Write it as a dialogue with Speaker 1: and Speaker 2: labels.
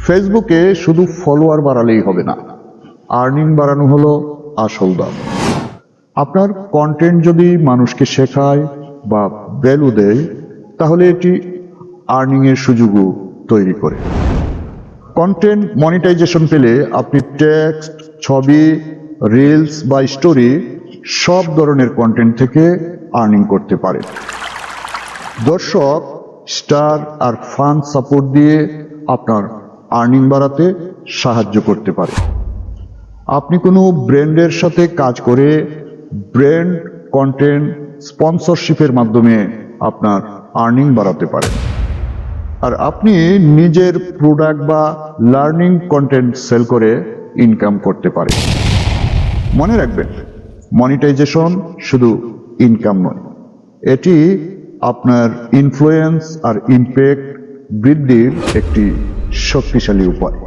Speaker 1: ফেসবুকে শুধু ফলোয়ার বাড়ালেই হবে না, আর্নিং বাড়ানো হলো আসল দাম। আপনার কন্টেন্ট যদি মানুষকে শেখায় বা ভ্যালু দেয়, তাহলে এটি আর্নিংয়ের সুযোগও তৈরি করে। কন্টেন্ট মনিটাইজেশন পেলে আপনি টেক্সট, ছবি, রিলস বা স্টোরি সব ধরনের কন্টেন্ট থেকে আর্নিং করতে পারেন। দর্শক, স্টার আর ফান সাপোর্ট দিয়ে আপনার আর্নিং বাড়াতে সাহায্য করতে পারে। আপনি কোনো ব্র্যান্ডের সাথে কাজ করে ব্র্যান্ড কন্টেন্ট স্পন্সরশিপের মাধ্যমে আপনার আর্নিং বাড়াতে পারেন। আর আপনি নিজের প্রোডাক্ট বা লার্নিং কন্টেন্ট সেল করে ইনকাম করতে পারেন। মনে রাখবেন, মনিটাইজেশন শুধু ইনকাম নয়, এটি আপনার ইনফ্লুয়েন্স আর ইমপ্যাক্ট বৃদ্ধির একটি শক্তিশালী উপায়।